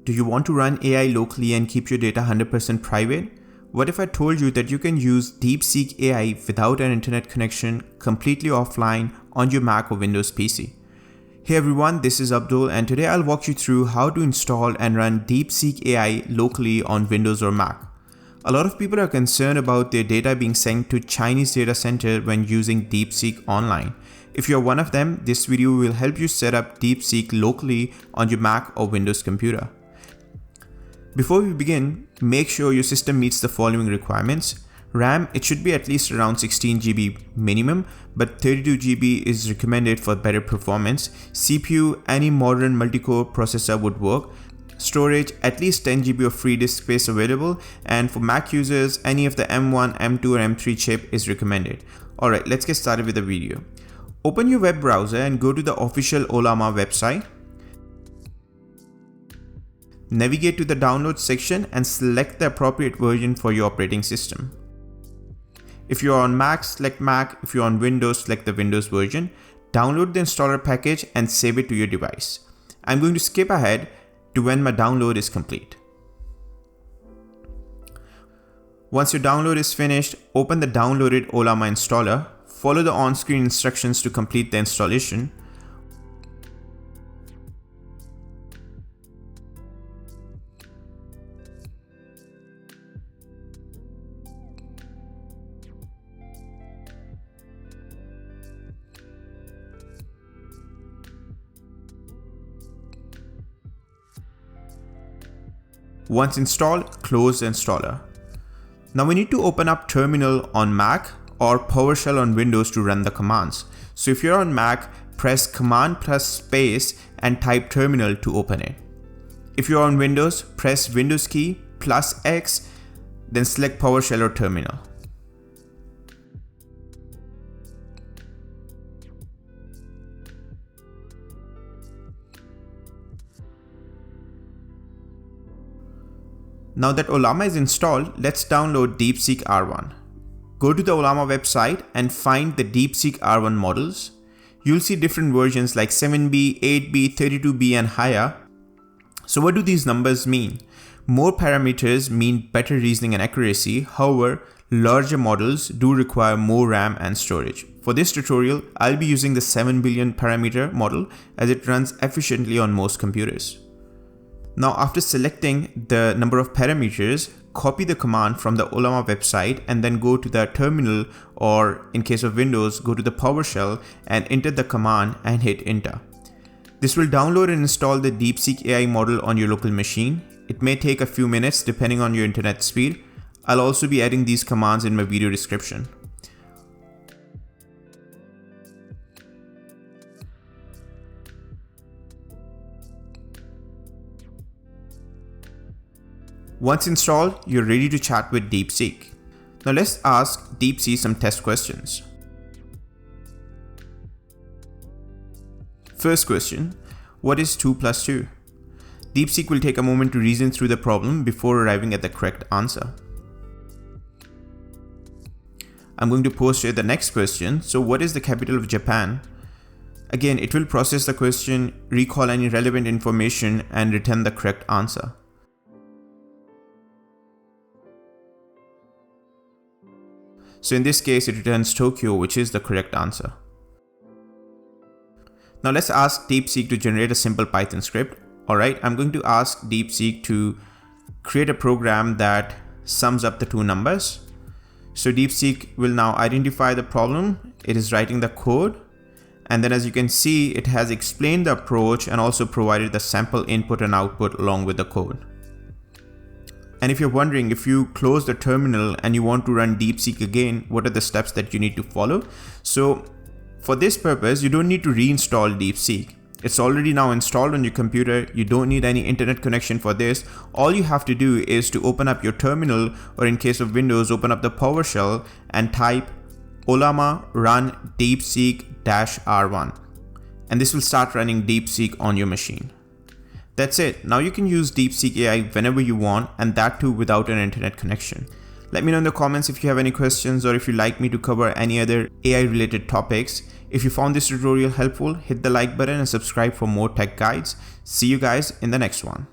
Do you want to run AI locally and keep your data 100% private? What if I told you that you can use DeepSeek AI without an internet connection, completely offline on your Mac or Windows PC? Hey everyone, this is Abdul, and today I'll walk you through how to install and run DeepSeek AI locally on Windows or Mac. A lot of people are concerned about their data being sent to Chinese data center when using DeepSeek online. If you're one of them, this video will help you set up DeepSeek locally on your Mac or Windows computer. Before we begin, make sure your system meets the following requirements. RAM, it should be at least around 16 GB minimum, but 32 GB is recommended for better performance. CPU, any modern multi-core processor would work. Storage, at least 10 GB of free disk space available, and for Mac users, any of the M1, M2 or M3 chip is recommended. Alright, let's get started with the video. Open your web browser and go to the official Ollama website. Navigate to the download section and select the appropriate version for your operating system. If you're on Mac, select Mac. If you're on Windows, select the Windows version. Download the installer package and save it to your device. I'm going to skip ahead to when my download is complete. Once your download is finished, open the downloaded Ollama installer. Follow the on-screen instructions to complete the installation. Once installed, close the installer. Now we need to open up Terminal on Mac or PowerShell on Windows to run the commands. So if you're on Mac, press Command plus space and type Terminal to open it. If you're on Windows, press Windows key plus X, then select PowerShell or Terminal. Now that Ollama is installed, let's download DeepSeek-R1. Go to the Ollama website and find the DeepSeek-R1 models. You'll see different versions like 7B, 8B, 32B and higher. So what do these numbers mean? More parameters mean better reasoning and accuracy. However, larger models do require more RAM and storage. For this tutorial, I'll be using the 7 billion parameter model as it runs efficiently on most computers. Now after selecting the number of parameters, copy the command from the Ollama website and then go to the terminal, or in case of Windows, go to the PowerShell and enter the command and hit enter. This will download and install the DeepSeek AI model on your local machine. It may take a few minutes depending on your internet speed. I'll also be adding these commands in my video description. Once installed, you're ready to chat with DeepSeek. Now let's ask DeepSeek some test questions. First question, what is 2 plus 2? DeepSeek will take a moment to reason through the problem before arriving at the correct answer. I'm going to post here the next question. So what is the capital of Japan? Again, it will process the question, recall any relevant information and return the correct answer. So in this case, it returns Tokyo, which is the correct answer. Now let's ask DeepSeek to generate a simple Python script. Alright, I'm going to ask DeepSeek to create a program that sums up the two numbers. So DeepSeek will now identify the problem. It is writing the code. And then as you can see, it has explained the approach and also provided the sample input and output along with the code. And if you're wondering, if you close the terminal and you want to run DeepSeek again, what are the steps that you need to follow? So for this purpose, you don't need to reinstall DeepSeek. It's already now installed on your computer. You don't need any internet connection for this. All you have to do is to open up your terminal, or in case of Windows, open up the PowerShell and type Ollama run DeepSeek-R1. And this will start running DeepSeek on your machine. That's it. Now you can use DeepSeek AI whenever you want, and that too without an internet connection. Let me know in the comments if you have any questions or if you'd like me to cover any other AI related topics. If you found this tutorial helpful, hit the like button and subscribe for more tech guides. See you guys in the next one.